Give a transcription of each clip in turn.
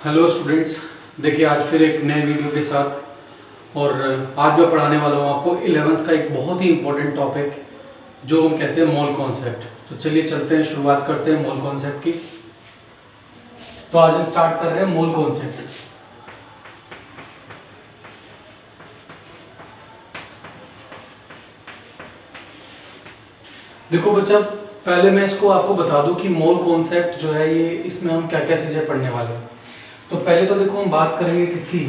Hello students, देखिए आज फिर एक नए वीडियो के साथ। और आज मैं पढ़ाने वाला हूँ आपको 11th का एक बहुत ही इम्पोर्टेंट टॉपिक जो हम कहते हैं मोल कॉन्सेप्ट। तो चलिए चलते हैं, शुरुआत करते हैं मोल कॉन्सेप्ट की। तो आज हम स्टार्ट कर रहे हैं मोल कॉन्सेप्ट। देखो बच्चा, पहले मैं इसको आपको बता दूं कि मोल कॉन्सेप्ट जो है ये इसमें हम क्या क्या चीज़ें पढ़ने वाले हैं। तो पहले तो देखो हम बात करेंगे किसकी,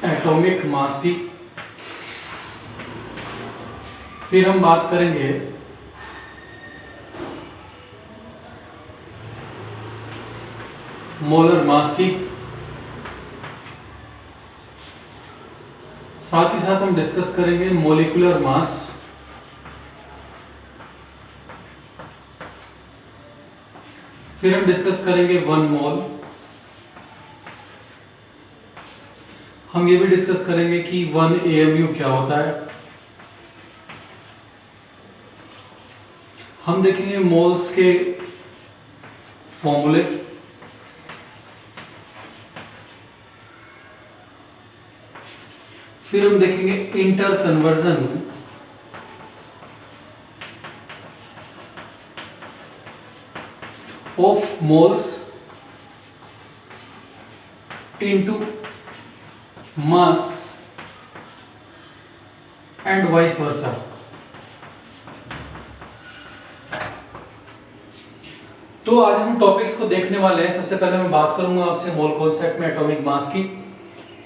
एटॉमिक मास की। फिर हम बात करेंगे मोलर मास की। साथ ही साथ हम डिस्कस करेंगे मॉलिक्यूलर मास। फिर हम डिस्कस करेंगे 1 मोल। हम ये भी डिस्कस करेंगे कि 1 AMU क्या होता है। हम देखेंगे मोल्स के फॉर्मूले। फिर हम देखेंगे inter conversion of moles into mass and vice versa. तो आज हम टॉपिक्स को देखने वाले हैं। सबसे पहले मैं बात करूंगा आपसे मोल कॉन्सेप्ट में एटॉमिक मास की।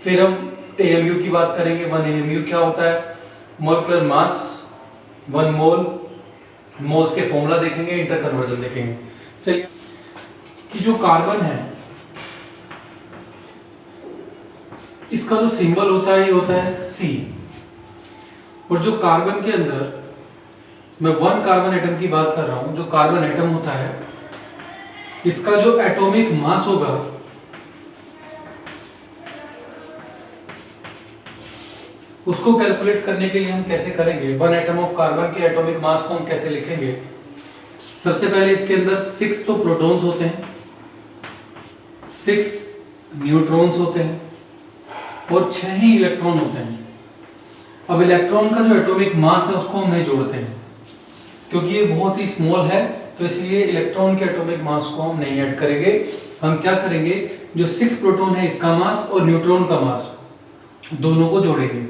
फिर हम AMU की बात करेंगे, 1 AMU क्या होता है, मॉलिक्यूलर मास 1 मोल, मोल्स के फॉर्मूला देखेंगे, इंटर कन्वर्जन देखेंगे। चलिए, कि जो कार्बन है इसका जो सिंबल होता है ये होता है C। और जो कार्बन के अंदर, मैं 1 कार्बन एटम की बात कर रहा हूं, जो कार्बन एटम होता है इसका जो एटॉमिक मास होगा उसको कैलकुलेट करने के लिए हम कैसे करेंगे, 1 एटम ऑफ कार्बन के एटॉमिक मास को हम कैसे लिखेंगे। सबसे पहले इसके अंदर 6 तो प्रोटॉन्स होते हैं, 6 न्यूट्रॉन्स होते हैं और 6 ही इलेक्ट्रॉन होते हैं। अब इलेक्ट्रॉन का जो एटॉमिक मास है उसको हम नहीं जोड़ते हैं क्योंकि ये बहुत ही स्मॉल है, तो इसलिए इलेक्ट्रॉन के एटॉमिक मास को हम नहीं ऐड करेंगे। हम क्या करेंगे, जो 6 प्रोटॉन है इसका मास और न्यूट्रॉन का मास दोनों को जोड़ेंगे।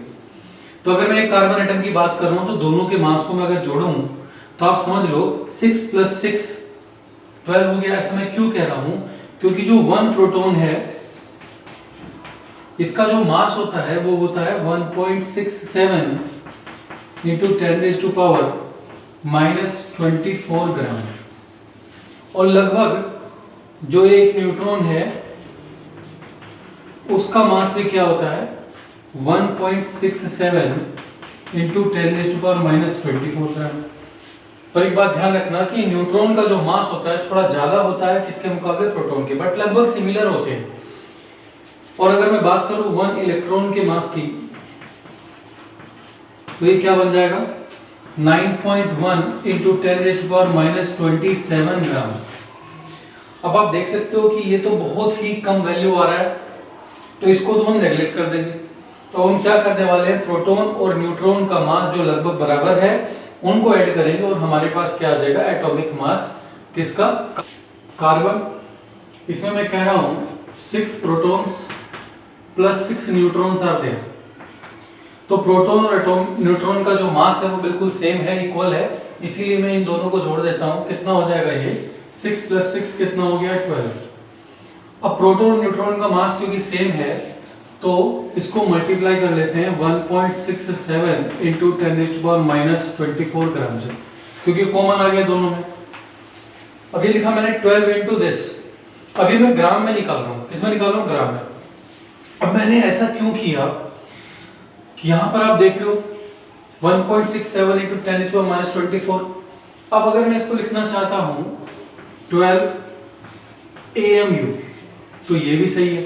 तो अगर मैं एक कार्बन एटम की बात कर रहा हूं तो दोनों के मास को मैं अगर जोड़ूं तो आप समझ लो 6 + 6 12 हो गया। ऐसा मैं क्यों कह रहा हूं, क्योंकि जो 1 प्रोटॉन है इसका जो मास होता है वो होता है 1.67 × 10⁻⁻24 ग्राम। और लगभग जो एक न्यूट्रॉन है उसका मास भी क्या होता है 1.67 × 10⁻⁻24 ग्राम। पर एक बात ध्यान रखना कि न्यूट्रॉन का जो मास होता है थोड़ा ज्यादा होता है किसके मुकाबले, प्रोटॉन के, बट लगभग सिमिलर होते हैं। और अगर मैं बात करूं 1 इलेक्ट्रॉन के मास की तो ये क्या बन जाएगा 9.1 × 10⁻⁻27 ग्राम। अब आप देख सकते हो कि ये तो बहुत ही कम वैल्यू आ रहा है, तो इसको तो हम नेगलेक्ट कर देंगे। तो हम क्या करने वाले हैं, प्रोटॉन और न्यूट्रॉन का मास जो लगभग बराबर है उनको ऐड करेंगे और हमारे पास क्या आ जाएगा, एटॉमिक मास किसका, कार्बन। इसमें मैं कह रहा हूं 6 प्रोटॉन्स + 6 न्यूट्रॉन्स आर देयर। तो प्रोटॉन और न्यूट्रॉन का जो मास है वो बिल्कुल सेम है, इक्वल है, इसीलिए मैं इन दोनों को जोड़ देता हूं। कितना हो जाएगा ये 6 + 6 कितना हो गया 12। अब प्रोटॉन और न्यूट्रॉन का मास क्योंकि सेम है तो इसको मल्टीप्लाई कर लेते हैं 1.67 × 10⁻⁻24 ग्राम से, क्योंकि कॉमन आ गया दोनों में। अभी लिखा मैंने 12 × दिस। अभी मैं ग्राम में निकाल रहा हूं, किसमें निकाल रहा हूं, ग्राम में। अब मैंने ऐसा क्यों किया कि यहां पर आप देख रहे हो 1.67 × 10⁻⁻24। अब अगर मैं इसको लिखना चाहता हूं 12 AMU तो ये भी सही है।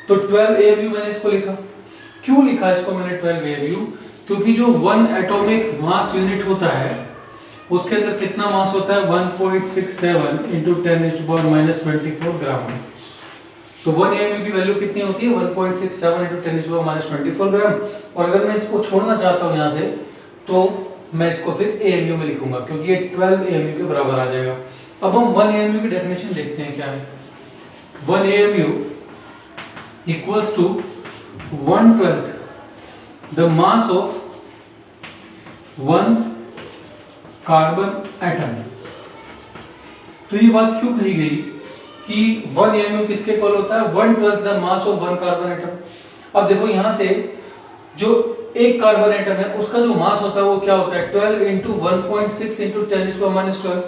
तो 12 AMU मैंने इसको लिखा। क्यों लिखा इसको मैंने 12 AMU, क्योंकि जो 1 एटॉमिक मास यूनिट होता है उसके अंदर कितना मास होता है 1.67 इंटू 10⁻⁻24 ग्राम। तो 1 AMU की वैल्यू कितनी होती है 1.67 इंटू 10⁻⁻24 ग्राम। और अगर मैं इसको छोड़ना चाहता हूँ यहाँ से तो मैं इसको फिर AMU में लिखूंगा क्योंकि ये 12 AMU के बराबर आ जाएगा। अब हम 1 AMU की डेफिनेशन देखते हैं क्या है। 1 AMU equals to 1/12 the mass of 1 carbon atom. तो ये बात क्यों कही गई कि 1 AMU किसके इक्वल होता है 1/12 the mass of 1 carbon atom. अब देखो यहां से जो एक कार्बन एटम है उसका जो मास होता है वो क्या होता है 12 इंटू 1.6 इंटू 10⁻⁻12।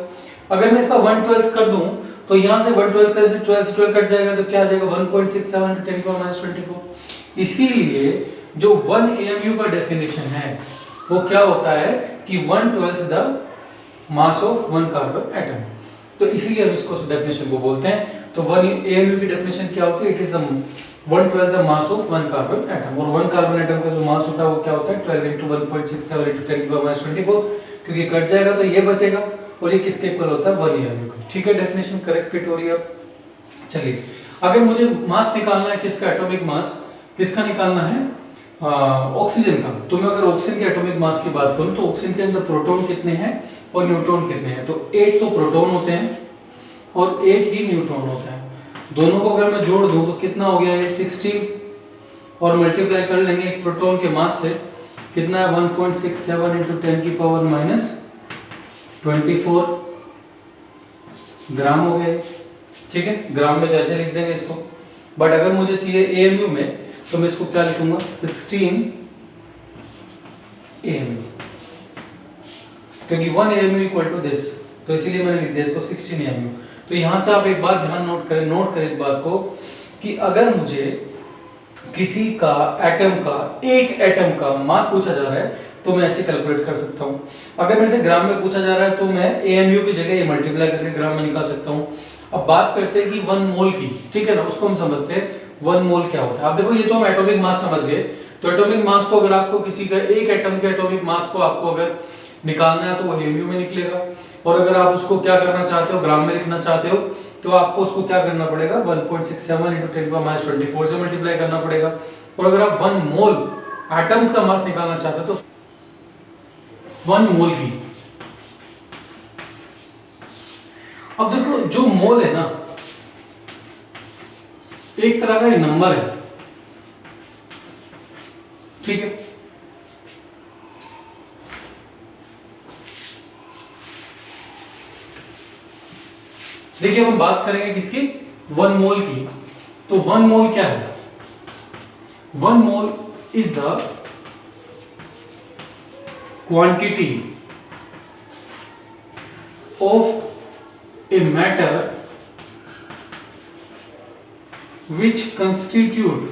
अगर मैं इसका 1/12 कर दूं तो यहां से 1/12 कर से 12 से 12 कट जाएगा तो क्या आ जाएगा 1.67 इंटू 10⁻⁻24। इसीलिए जो 1 AMU का डेफिनेशन है वो क्या होता है कि 1/12 the mass of 1 carbon atom. तो इसीलिए हम इसको डेफिनेशन को बोलते हैं। तो 1 AMU की डेफिनेशन क्या होती है it is the 1/12 the mass of 1 carbon atom. और 1 कार्बन एटम का जो मास होता है वो क्या होता है 12 इंटू 1.67 इंटू 10⁻⁻24 क्योंकि कट जाएगा तो ये बचेगा और ये किसके इक्वल होता है 1 AMU का। ठीक है डेफिनेशन करेक्ट फिट हो रही है। अब चलिए अगर मुझे मास निकालना है किसका एटॉमिक मास किसका निकालना है ऑक्सीजन का। तो मैं अगर ऑक्सीजन के एटॉमिक मास की बात करूं तो ऑक्सीजन के अंदर प्रोटॉन कितने हैं और न्यूट्रॉन कितने हैं। तो 8 तो प्रोटॉन होते हैं और 8 ही न्यूट्रॉन होते हैं। दोनों को अगर मैं जोड़ दूं तो कितना हो गया ये 16 और मल्टीप्लाई कर लेंगे एक प्रोटॉन के मास से कितना है 1.67 इंटू 10⁻⁻24 ग्राम हो गए। ठीक है ग्राम में जैसे लिख देंगे इसको। बट अगर मुझे चाहिए AMU में तो मैं इसको क्या लिखूंगा 16 AMU क्योंकि 1 AMU इक्वल टू दिस तो इसीलिए मैंने लिख दिया इसको 16 AMU। तो यहां से आप एक बात ध्यान नोट करें इस बात को कि अगर मुझे किसी का एटम का एक एटम का मास पूछा जा रहा है तो मैं ऐसे कैलकुलेट कर सकता हूं। अगर मेरे से ग्राम में पूछा जा रहा है तो मैं AMU की जगह ये मल्टीप्लाई करके ग्राम में निकाल सकता हूं। अब बात करते हैं कि 1 मोल की। ठीक है ना उसको हम समझते हैं 1 मोल क्या होता है। अब देखो ये तो हम एटॉमिक मास समझ गए। तो एटॉमिक मास को अगर आपको किसी का एक एटम के एटॉमिक मास को आपको अगर निकालना है तो वो AMU में निकलेगा। और अगर आप उसको क्या करना चाहते हो ग्राम में लिखना चाहते हो तो आपको उसको क्या करना पड़ेगा 1.67 इंटू 10⁻⁻24 से मल्टीप्लाई करना पड़ेगा। और अगर आप 1 मोल एटम्स का मास निकालना चाहते हो तो 1 मोल की। अब देखो जो मोल है ना एक तरह का नंबर है। ठीक है देखिए हम बात करेंगे किसकी 1 मोल की। तो 1 मोल क्या है 1 mole is the quantity of a matter which constitute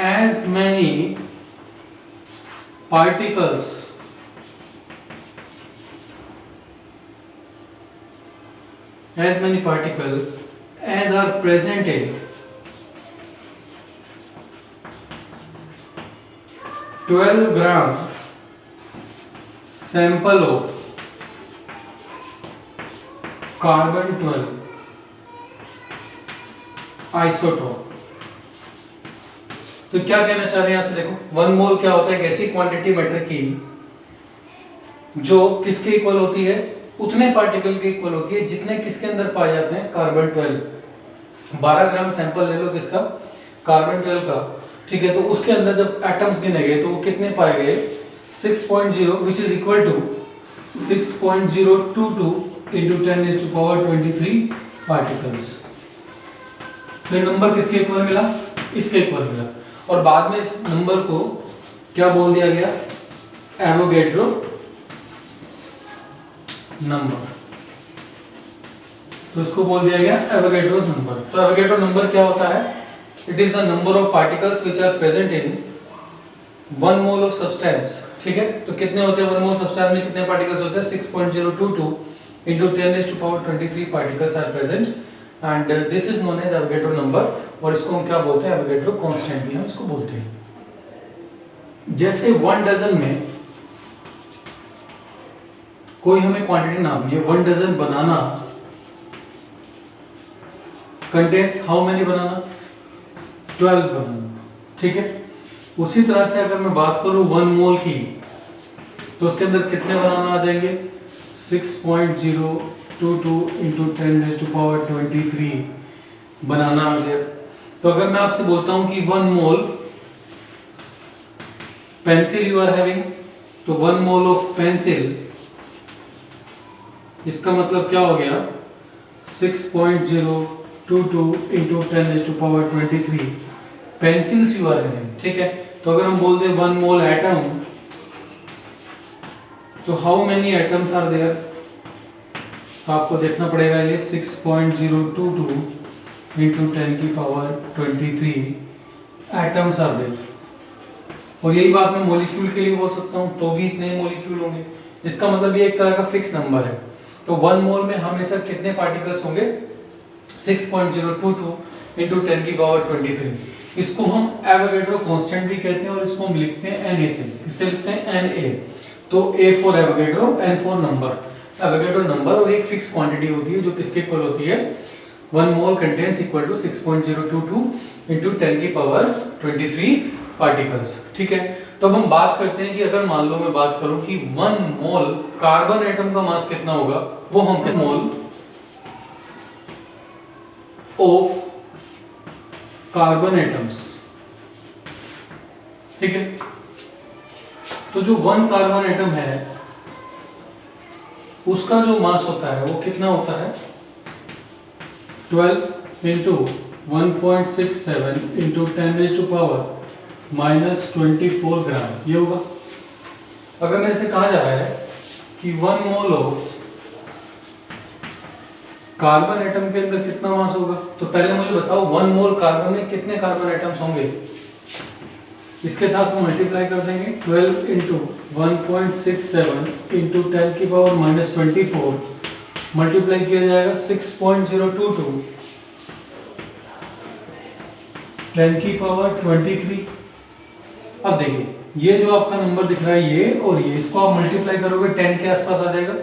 as many particles as are present in 12 gram sample of carbon 12 isotope. तो क्या कहना चाह रहे हैं यहां से देखो 1 मोल क्या होता है एक ऐसी क्वांटिटी मैटर की जो किसके इक्वल होती है उतने पार्टिकल के इक्वल होती है जितने किसके अंदर पाए जाते हैं कार्बन 12। 12 ग्राम सैंपल ले लो किसका कार्बन 12 का। ठीक है तो उसके अंदर जब एटम्स गिने गए तो वो कितने पाए गए 6.0 which is equal to 6.022 into 10⁻23 particles. तो नंबर किसके इक्वल मिला इसके इक्वल मिला। और बाद में इस नंबर को क्या बोल दिया गया एवोगैड्रो नंबर। तो इसको बोल दिया गया एवोगैड्रोस नंबर। तो एवोगैड्रो नंबर क्या होता है it is the number of particles which are present in 1 mole of substance. ठीक है तो कितने होते हैं 1 मोल सब्सटेंस में कितने पार्टिकल्स होते हैं 6.022 into 10⁻23 particles are present and this is known as Avogadro number। और इसको हम क्या बोलते हैं एवोगैड्रो कांस्टेंट भी हम इसको बोलते हैं। जैसे 1 डजन में कोई हमें क्वांटिटी नापनी है, 1 dozen banana contains how many banana, 12 banana, ठीक है। उसी तरह से अगर मैं बात करूं 1 मोल की, तो उसके अंदर कितने बनाना आ जाएंगे, 6.022 इंटू 10⁻23 बनाना आ जाएगा। तो अगर मैं आपसे बोलता हूं कि 1 मोल पेंसिल यू आर हैविंग, तो 1 मोल ऑफ पेंसिल, इसका मतलब क्या हो गया, 6.022 into 10⁻23 pencils you are having, ठीक है। तो अगर हम बोल दें 1 मोल एटम, तो how many atoms are there, तो आपको देखना पड़ेगा ये 6.022 इंटू 10⁻23 एटम्स आर देयर। और यही बात मैं मॉलिक्यूल के लिए बोल सकता हूँ, तो भी इतने मॉलिक्यूल होंगे। इसका मतलब ये एक तरह का फिक्स नंबर है। तो 1 मोल में हमेशा कितने पार्टिकल्स होंगे, 6.022 इंटू 10⁻23। इसको हम एवोगैड्रो कांस्टेंट भी कहते हैं और इसको हम लिखते हैं Na से। किससे लिखते हैं, Na। तो A for Avogadro, N for number. Avogadro number और एक फिक्स क्वांटिटी होती है जो किसके इक्वल होती है, 1 mole contains equal to 6.022 into 10⁻23 particles, ठीक है। तो अब हम बात करते हैं कि अगर मान लो मैं बात करूं कि 1 मोल कार्बन एटम का मास कितना होगा, वो हम किस मोल ऑफ कार्बन एटम्स, ठीक है। तो जो 1 कार्बन एटम है उसका जो मास होता है वो कितना होता है, 12 इंटू 1.67 इंटू 10⁻⁻24 ग्राम, ये होगा। अगर मेरे से कहा जा रहा है कि 1 मोल ऑफ कार्बन एटम के अंदर कितना मास होगा, तो पहले मुझे बताओ 1 मोल कार्बन में कितने कार्बन एटम्स होंगे। इसके साथ हम मल्टीप्लाई कर देंगे, 12 इंटू 1.67 इंटू 10⁻⁻24 मल्टीप्लाई किया जाएगा 6.022 10⁻23। अब देखिए ये जो आपका नंबर दिख रहा है ये और ये, इसको आप मल्टीप्लाई करोगे 10 के आसपास आ जाएगा,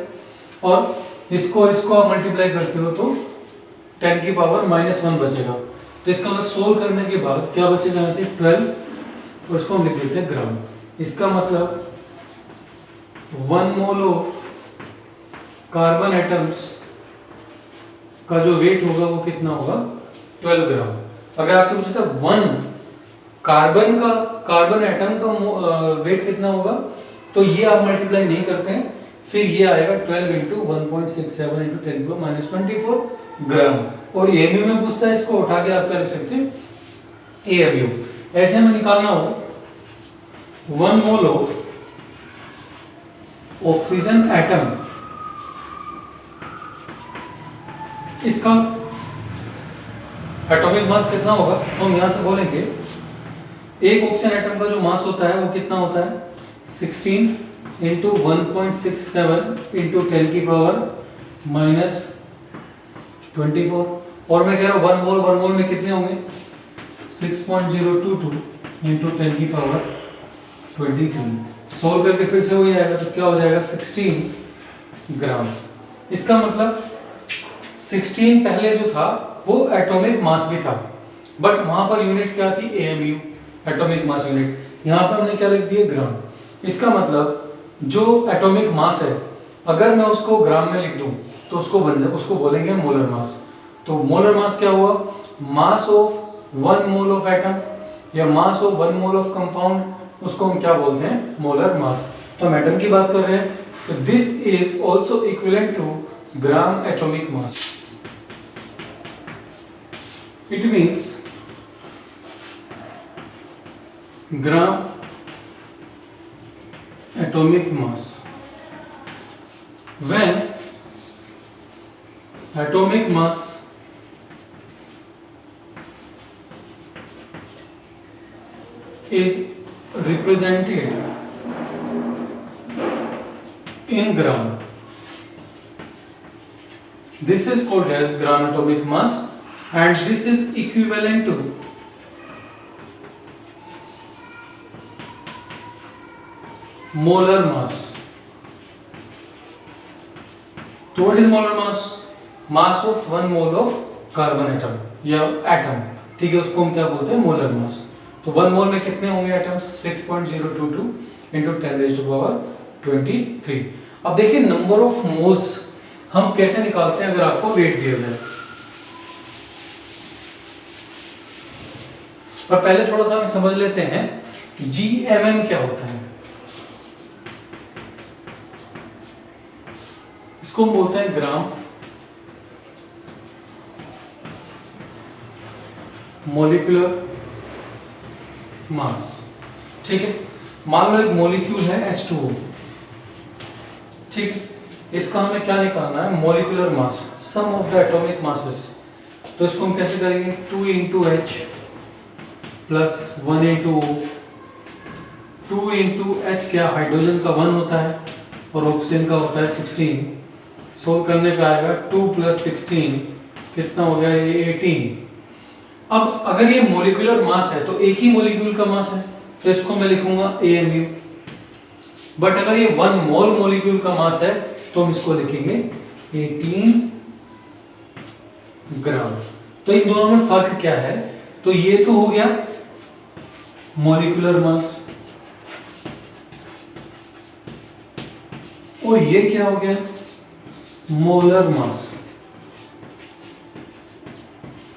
और इसको आप मल्टीप्लाई करते हो तो 10⁻⁻1 बचेगा। तो इसका मतलब सोल्व करने के बाद क्या बचेगा, यहाँ से 12, और इसको हम लिख देते हैं ग्राम। इसका मतलब 1 मोल ऑफ कार्बन एटम्स का जो वेट होगा वो कितना होगा, 12 ग्राम। अगर आपसे पूछा था 1 कार्बन एटम का वेट कितना होगा, तो ये आप मल्टीप्लाई नहीं करते हैं, फिर ये आएगा 12 इंटू 1.67 इंटू 10⁻⁻24 ग्राम। और एमयू में पूछता है, इसको उठा के आप क्या लिख सकते हैं, एमयू। ऐसे हमें निकालना हो 1 मोल ऑफ ऑक्सीजन एटम, इसका एटॉमिक मास कितना होगा, तो हम यहां से बोलेंगे एक ऑक्सीजन एटम का जो मास होता है वो कितना होता है, 16 इंटू 1.67 इंटू 10⁻⁻24। और मैं कह रहा हूँ 1 मोल में कितने होंगे, 6.022 इंटू 10⁻23। सोल्व करके फिर से वही आएगा, तो क्या हो जाएगा 16 ग्राम। इसका मतलब 16 पहले जो था वो एटॉमिक मास भी था, बट वहां पर यूनिट क्या थी, एएमयू, एटॉमिक मास यूनिट। यहाँ पर हमने क्या लिख दिया, ग्राम। इसका मतलब जो एटॉमिक मास है अगर मैं उसको ग्राम में लिख दूं तो उसको बोलेंगे मोलर मास। तो मोलर मास क्या हुआ, mass of 1 mole of atom या mass of 1 mole of compound, उसको हम क्या बोलते हैं, मोलर मास। तो हम एटम की बात कर रहे हैं, तो this is also equivalent to gram atomic mass. It means gram atomic mass, when atomic mass is represented in gram, this is called as gram atomic mass, and this is equivalent to molar mass. तो what is molar mass? Mass of 1 mole of carbon atom या atom, ठीक है, उसको हम क्या बोलते हैं? Molar mass. तो 1 मोल में कितने होंगे एटम्स? 6.022 इंटू 10⁻23। अब देखिए नंबर ऑफ मोल्स हम कैसे निकालते हैं अगर आपको वेट दिया जाए। और पहले थोड़ा सा हम समझ लेते हैं GMM क्या होता है। इसको हम बोलते हैं ग्राम मॉलिक्यूलर मास, ठीक है। मान लो एक मॉलिक्यूल है H2O, ठीक है, इसका हमें क्या निकालना है? Molecular mass, sum of the atomic masses. तो इसको हम कैसे करेंगे? 2 into H plus 1 into O। 2 into H क्या? हाइड्रोजन का 1 होता है और ऑक्सीजन का होता है 16। सोल्व करने पे आएगा 2 प्लस 16 कितना हो गया? ये 18। अब अगर ये मॉलिक्यूलर मास है तो एक ही मॉलिक्यूल का मास है, तो इसको मैं लिखूंगा AMU। बट अगर ये 1 मोल मॉलिक्यूल का मास है तो हम इसको लिखेंगे 18 ग्राम। तो इन दोनों में फर्क क्या है? तो ये तो हो गया मॉलिक्यूलर मास और ये क्या हो गया? Molar mass.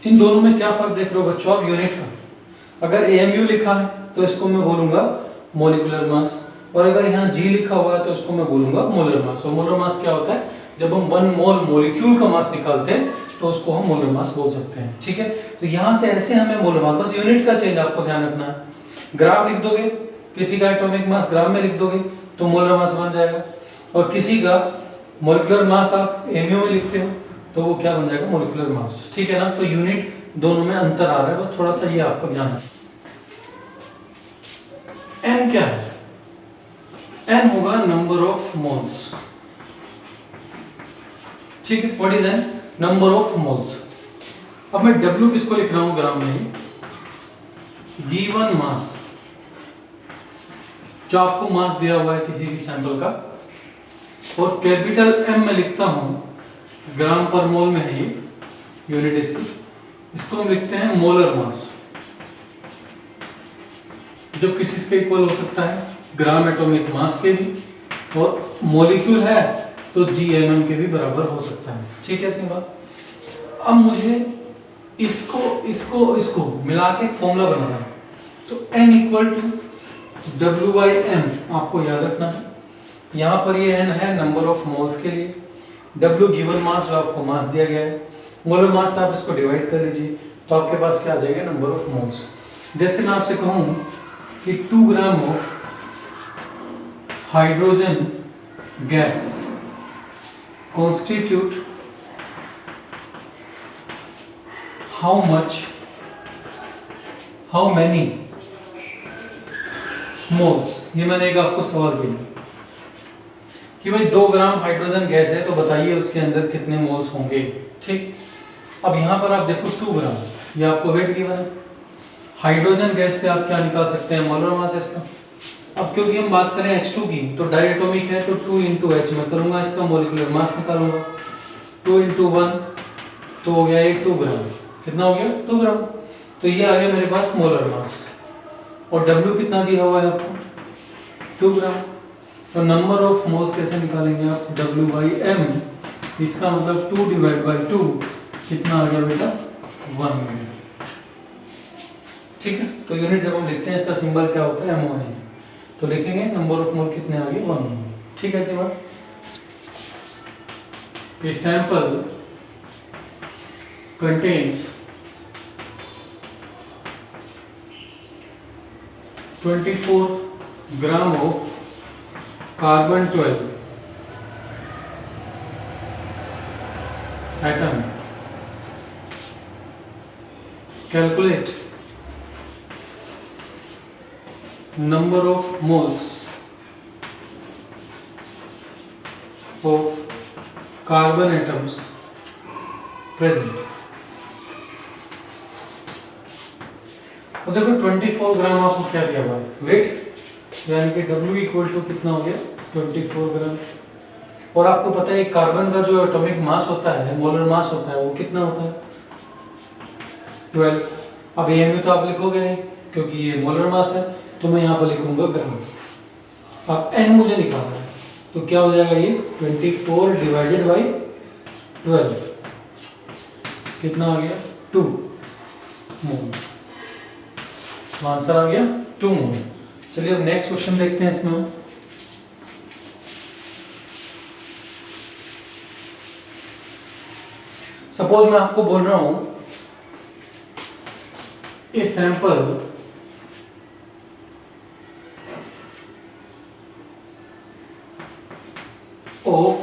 इन दोनों में क्या फर्क देख रहे हो बच्चों आप? यूनिट का। अगर AMU लिखा है तो इसको मैं बोलूंगा मॉलिक्यूलर मास, और अगर यहाँ G लिखा हुआ है तो इसको मैं बोलूंगा मोलर मास। और मोलर मास क्या होता है? जब हम 1 मोल मॉलिक्यूल का मास निकालते हैं तो उसको हम मोलर मास बोल सकते हैं, ठीक है। तो यहाँ से ऐसे हमें मोलर मास, बस यूनिट का चेंज आपको ध्यान रखना है। ग्राम लिख दोगे, किसी का एटॉमिक मास ग्राम में लिख दोगे तो मोलर मास बन जाएगा, और किसी का मॉलिक्यूलर मास आप AMU में लिखते हो तो वो क्या बन जाएगा? मॉलिक्यूलर मास, ठीक है ना। तो यूनिट दोनों में अंतर आ रहा है, बस थोड़ा सा ये आपको ध्यान है। N क्या है? N होगा नंबर ऑफ मोल्स, ठीक है। What is N? Number of moles. अब मैं W किसको लिख रहा हूं? ग्राम में गिवन मास, जो आपको मास दिया हुआ है किसी भी सैंपल का, और कैपिटल M में लिखता हूं, ग्राम पर मोल में है ये यूनिट इसकी, इसको हम लिखते हैं मोलर मास, जो किसी के इक्वल हो सकता है? ग्राम एटॉमिक मास के भी, और मॉलिक्यूल है तो GMM के भी बराबर हो सकता है, ठीक है। इतनी बात। अब मुझे इसको इसको इसको मिला के फॉर्मूला बनाना है, तो N इक्वल टू W/M आपको याद रखना है। यहाँ पर ये N है नंबर ऑफ मोल्स के लिए, W गिवन मास जो आपको मास दिया गया है, मोलर मास आप इसको डिवाइड कर लीजिए तो आपके पास क्या आ जाएगा? Number of moles. जैसे मैं आपसे कहूँ कि 2 gram of hydrogen gas constitute how many moles? ये मैंने एक आपको सवाल दिया कि भाई 2 ग्राम हाइड्रोजन गैस है तो बताइए उसके अंदर कितने मोल्स होंगे, ठीक। अब यहाँ पर आप देखो 2 ग्राम, ये आपको वेट गिवन है। हाइड्रोजन गैस से आप क्या निकाल सकते हैं? मोलर मास इसका। अब क्योंकि हम बात करें H2 की, तो डायटोमिक है तो 2 इंटू H में करूंगा, इसका मॉलिक्यूलर मास निकालूंगा। 2 इंटू 1 तो हो गया ये 2 ग्राम। कितना हो गया? 2 ग्राम। तो ये आ गया मेरे पास मोलर मास। और W कितना दिया हुआ है आपको? 2 ग्राम। तो नंबर ऑफ मोल्स कैसे निकालेंगे आप? W/M, इसका मतलब 2 डिवाइड बाई 2 कितना आ गया बेटा? 1 मिनट, ठीक है। तो यूनिट जब हम लिखते हैं इसका सिंबल क्या होता है? MOL। तो लिखेंगे नंबर ऑफ मोल कितने आ गए? 1 मोल, ठीक है। बात A sample contains 24 gram of carbon 12 atom. Calculate number of moles of carbon atoms present. तो देखो 24 ग्राम आपको क्या दिया हुआ है? वेट यानी कि W इक्वल टू कितना हो गया 24 ग्राम। और आपको पता है कार्बन का जो एटॉमिक मास होता है, मोलर मास होता है, वो कितना होता है 12। अब AMU तो आप लिखोगे नहीं क्योंकि ये मोलर मास है, तो मैं यहाँ पर लिखूंगा ग्राम। अब N मुझे निकालना है, तो क्या हो जाएगा ये 24 डिवाइडेड बाई 12 कितना आ गया 2 मोल। आंसर आ गया 2 मोल। चलिए अब नेक्स्ट क्वेश्चन देखते हैं इसमें। सपोज मैं आपको बोल रहा हूं a sample of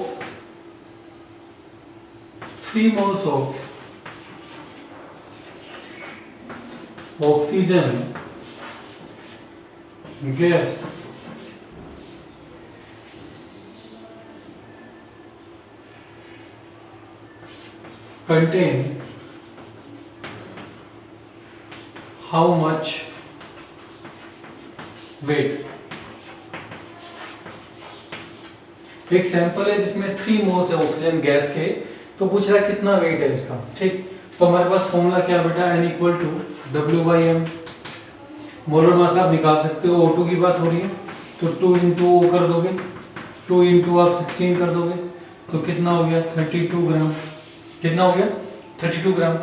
3 moles of oxygen gas contain how much weight। एक सैंपल है जिसमें 3 मोल्स है ऑक्सीजन गैस के, तो पूछ रहा है कितना वेट है इसका। ठीक, तो हमारे पास फॉर्मूला क्या बेटा N equal to W/M। Molar mass आप निकाल सकते हो, O2 की बात हो रही है तो 2 इंटू O कर दोगे, 2 इंटू आप 16 कर दोगे, तो कितना हो गया 32 ग्राम। कितना हो गया 32 ग्राम।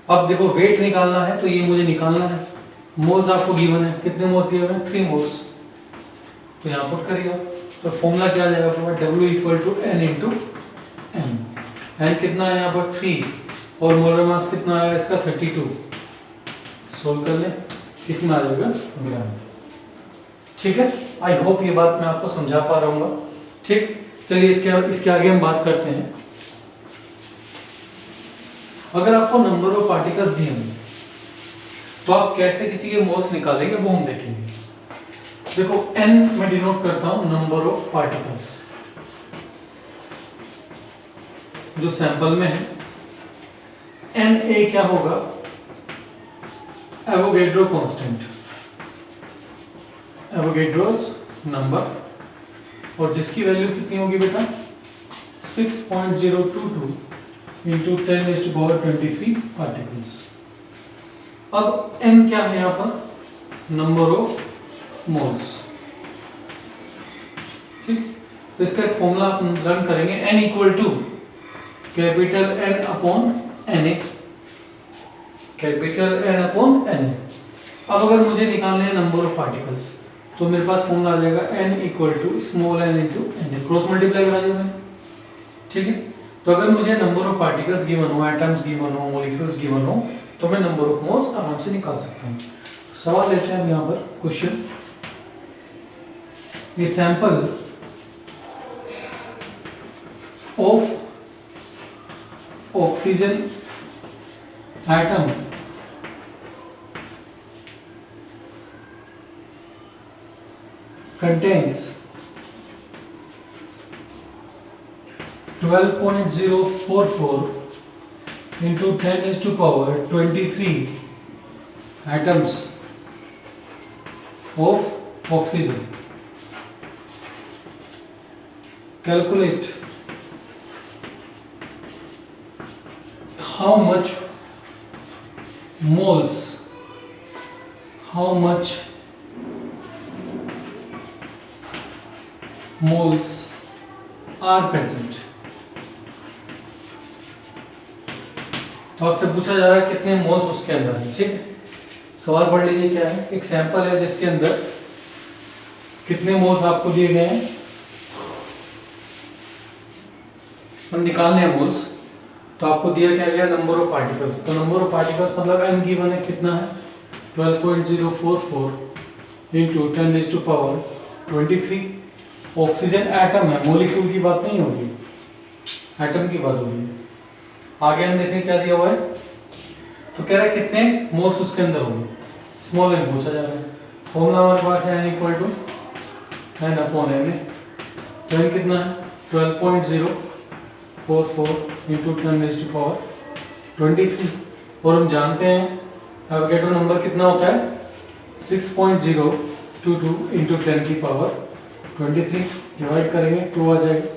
अब देखो वेट निकालना है तो ये मुझे निकालना है। मोल्स आपको गिवन है, कितने मोल्स दिए हुए हैं 3 मोल्स, तो यहाँ पुट करिए। तो फॉर्मूला क्या आ जाएगा W equal to N into M। N कितना है यहाँ पर 3 और मोलर मास कितना आया इसका 32। सोल्व कर ले, किस में आ जाएगा ग्राम। ठीक है, आई होप ये बात मैं आपको समझा पा रहा हूँ। ठीक, चलिए इसके आगे हम बात करते हैं। अगर आपको नंबर ऑफ पार्टिकल्स दिए होंगे तो आप कैसे किसी के मोल्स निकालेंगे वो हम देखेंगे। देखो N मैं डिनोट करता हूं नंबर ऑफ पार्टिकल्स जो सैंपल में है। Na क्या होगा एवोगैड्रो कांस्टेंट, एवोगैड्रोस नंबर, और जिसकी वैल्यू कितनी होगी बेटा 6.022 इंटू 10⁻23 पार्टिकल्स। अब N क्या है यहाँ पर नंबर ऑफ मोल्स। ठीक, तो इसका एक फॉर्मूला आप लर्न करेंगे N equal to capital N upon Na, capital N upon Na। अब अगर मुझे निकालने हैं नंबर ऑफ पार्टिकल्स तो मेरे पास फॉर्मूला आ जाएगा N equal to small n into Na, cross multiply करा दिया मैंने। ठीक है, तो अगर मुझे नंबर ऑफ पार्टिकल्स गिवन हो, एटम्स गिवन हो, मॉलिक्यूल्स गिवन हो, तो मैं नंबर ऑफ मोल्स आराम से निकाल सकता हूँ। सवाल लेते हैं हम यहाँ पर क्वेश्चन। ये sample of oxygen atom contains 12.044 into 10⁻23 atoms of oxygen. Calculate how much moles are present। तो आपसे पूछा जा रहा है कितने मोल्स उसके अंदर है। ठीक है, सवाल पढ़ लीजिए क्या है। एक सैंपल है जिसके अंदर कितने मोल्स आपको दिए गए हैं, हम निकालने हैं मोल्स। तो आपको दिया क्या गया नंबर ऑफ पार्टिकल्स। तो नंबर ऑफ पार्टिकल्स मतलब n गिवन है कितना है 12.044 इंटू 10⁻23। ऑक्सीजन एटम है, मॉलिक्यूल की बात नहीं होगी, एटम की बात होगी। आगे हम देखें क्या दिया हुआ है। तो कह रहा है कितने मोल्स उसके अंदर होंगे, स्मॉल n पूछा जा रहा है। फॉर्मूला हमारे पास है n equal to n upon m। तो n कितना है 12.044 इंटू 10⁻23। और हम जानते हैं एवोगैड्रो नंबर कितना होता है 6.0 2 2 इंटू 10 की पावर 23 डिवाइड करेंगे 2 आ जाएगा।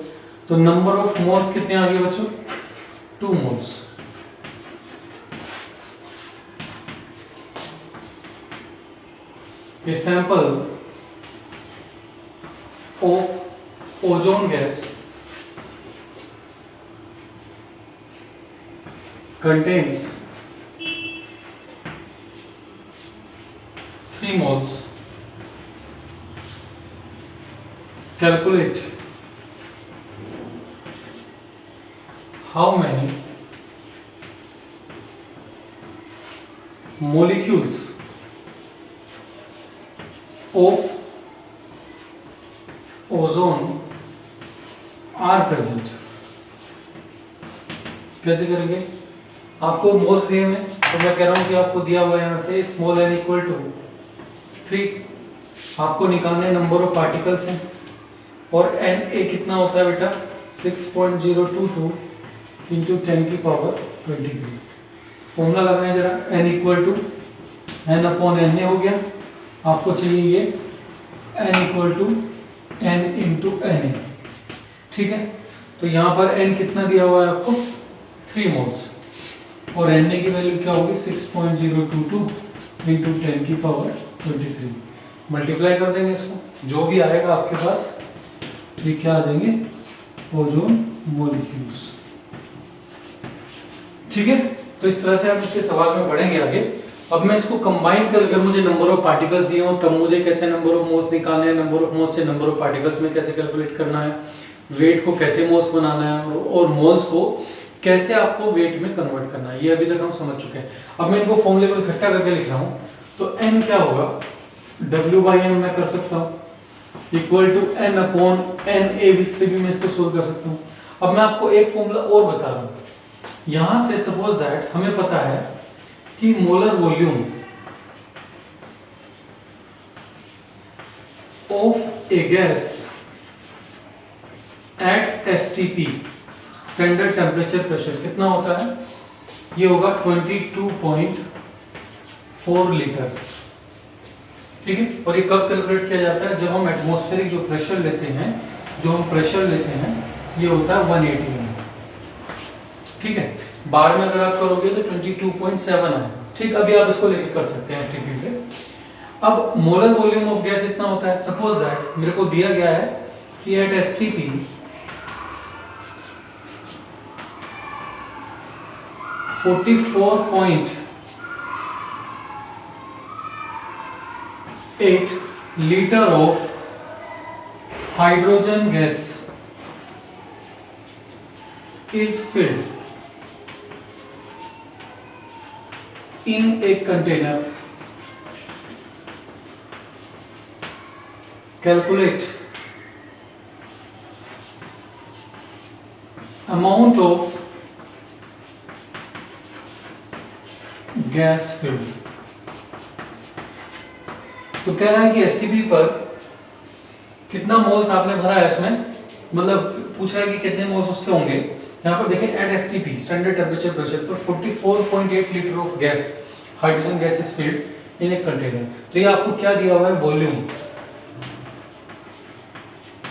तो नंबर ऑफ मोल्स कितने आ गए बच्चों? 2 moles. A sample of ozone gas contains 3 moles. Calculate how many molecules of ozone are present। कैसे करेंगे? आपको मोल्स दिए हुए, तो मैं कह रहा हूं कि आपको दिया हुआ है यहां से स्मॉल n इक्वल टू 3। आपको निकालने नंबर ऑफ पार्टिकल्स हैं और एन ए कितना होता है बेटा? 6.022 इंटू 10 की पावर 23। फॉर्मूला लगाएं जरा, n equal to n upon N A हो गया। आपको चाहिए ये n equal to n into N A, ठीक है। तो यहाँ पर n कितना दिया हुआ है आपको? 3 मोल्स, और एन ए की वैल्यू क्या होगी? 6.022 इंटू 10 की पावर 23। मल्टीप्लाई कर देंगे इसको, जो भी आएगा आपके पास ये क्या आ जाएंगे? ओजोन मॉलिक्यूल्स, ठीक है। तो इस तरह से हम इसके सवाल में पढ़ेंगे आगे। अब मैं इसको कंबाइन कर, अगर मुझे नंबर ऑफ पार्टिकल्स दिए हो तब मुझे कैसे नंबर ऑफ मोल्स निकालने हैं, नंबर ऑफ मोल्स से नंबर ऑफ पार्टिकल्स में कैसे कैलकुलेट करना है, वेट को कैसे मोल्स बनाना है, और मोल्स को कैसे आपको वेट में कन्वर्ट करना है, ये अभी तक हम समझ चुके हैं। अब मैं इनको फॉर्मूले को इकट्ठा करके लिख रहा हूँ। तो n क्या होगा? W/m मैं कर सकता हूँ equal to n upon N A, से भी मैं इसको सोल्व कर सकता हूँ। अब मैं आपको एक फॉर्मूला और बता रहा हूँ। यहां से सपोज दैट हमें पता है कि molar volume of A gas at STP, standard temperature pressure, कितना होता है? ये होगा 22.4 लीटर, ठीक है। और ये कब कैलकुलेट किया जाता है? जब हम एटमॉस्फेरिक जो प्रेशर लेते हैं, ये होता है 180 में, ठीक है। बार में अगर आप करोगे तो 22.7 है, ठीक। अभी आप इसको लेकर कर सकते हैं एसटीपी पे। अब मोलर वॉल्यूम ऑफ गैस इतना होता है। सपोज दैट मेरे को दिया गया है कि at STP 44.8 litre of hydrogen gas is filled in a container. Calculate amount of gas filled। तो कह रहा है कि एसटीपी पर कितना मोल्स आपने भरा है इसमें, मतलब पूछ रहा है कि कितने मोल्स उसके होंगे। यहाँ पर देखें at STP standard temperature pressure पर 44.8 litre of gas, hydrogen gas is filled in a container. तो ये आपको क्या दिया हुआ है? वॉल्यूम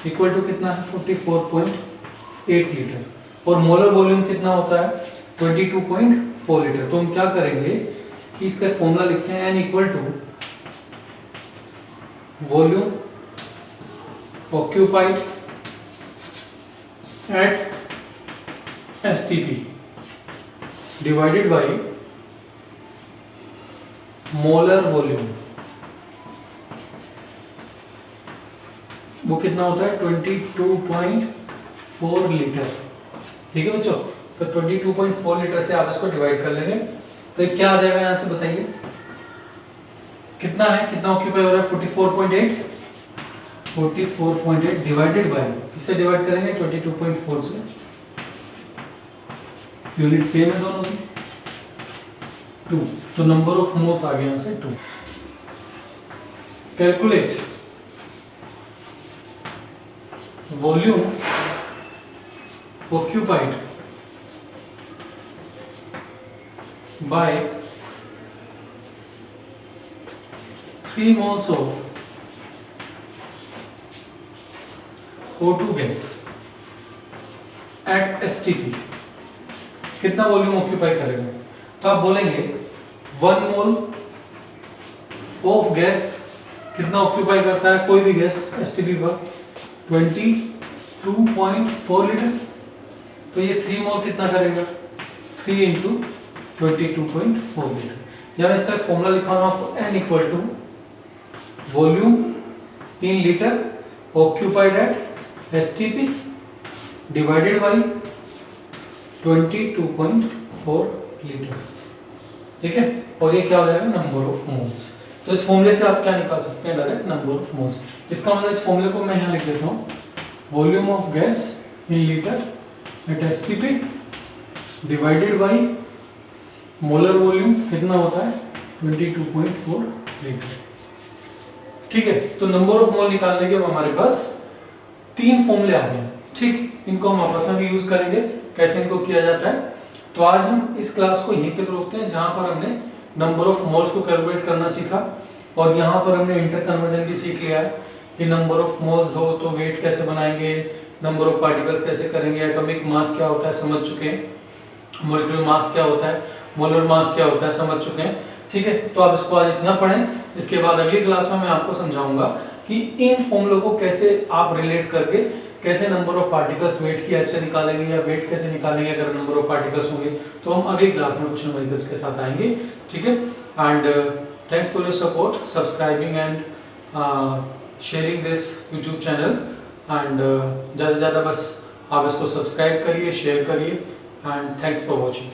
इक्वल टू कितना है? 44.8 लीटर, और मोलर वॉल्यूम कितना होता है? 22.4 लीटर। तो हम क्या करेंगे कि इसका एक फॉर्मूला लिखते हैं, n equal to volume occupied at STP divided by molar volume. वो कितना होता है? 22.4 लीटर, ठीक है बच्चों। तो 22.4 लीटर से आप इसको डिवाइड कर लेंगे तो क्या आ जाएगा यहां से बताइए? कितना है, कितना ऑक्यूपाई हो रहा है? 44.8 डिवाइडेड बाय, किससे डिवाइड करेंगे? 22.4 से। यूनिट सेम है दोनों की, 2। तो नंबर ऑफ मोल्स आ गए यहां से 2। Calculate volume occupied by 3 moles of O2 gas at STP कितना वॉल्यूम ऑक्यूपाई करेगा? तो आप बोलेंगे 1 मोल ऑफ गैस कितना ऑक्यूपाई करता है कोई भी गैस STP पर 22.4 लीटर। तो ये 3 मोल कितना करेगा? 3 इंटू 22.4 लीटर। या मैं इसका एक फॉर्मूला लिखा हूं आपको, N equal to volume in litre occupied at STP divided by 22.4 litre. ठीक है, और ये क्या हो जाएगा? Number of moles. तो इस फॉर्मूले से आप क्या निकाल सकते हैं? Direct number of moles. इसका मतलब इस फॉर्मूले को मैं यहाँ लिख देता हूँ, volume of gas in litre at STP divided by molar volume कितना होता है? 22.4 लीटर। ठीक है, तो नंबर ऑफ मोल निकालने के अब हमारे पास 3 फॉर्मूले आ गए। ठीक, इनको हम आपस में भी यूज करेंगे, कैसे इनको किया जाता है। तो आज हम इस क्लास को यहीं तक रोकते हैं, जहां पर हमने नंबर ऑफ मोल्स को कैलकुलेट करना सीखा, और यहाँ पर हमने इंटर कन्वर्जन भी सीख लिया है कि नंबर ऑफ मोल्स हो तो वेट कैसे बनाएंगे, नंबर ऑफ पार्टिकल्स कैसे करेंगे, एटॉमिक मास क्या होता है समझ चुके हैं, मॉलिक्यूलर मास क्या होता है, मोलर मास क्या होता है समझ चुके हैं। ठीक है, तो आप इसको आज इतना पढ़ें। इसके बाद अगली क्लास में मैं आपको समझाऊंगा कि इन फॉर्मूलों को कैसे आप रिलेट करके कैसे नंबर ऑफ पार्टिकल्स वेट की हेल्प से निकालेंगे, या वेट कैसे निकालेंगे अगर नंबर ऑफ पार्टिकल्स होंगे। तो हम अगली क्लास में कुछ न्यूमेरिकल्स के साथ आएंगे। ठीक है, and thanks for your support, subscribing and sharing this YouTube channel. And ज़्यादा से ज़्यादा बस आप इसको सब्सक्राइब करिए, शेयर करिए, एंड थैंक्स फॉर वॉचिंग।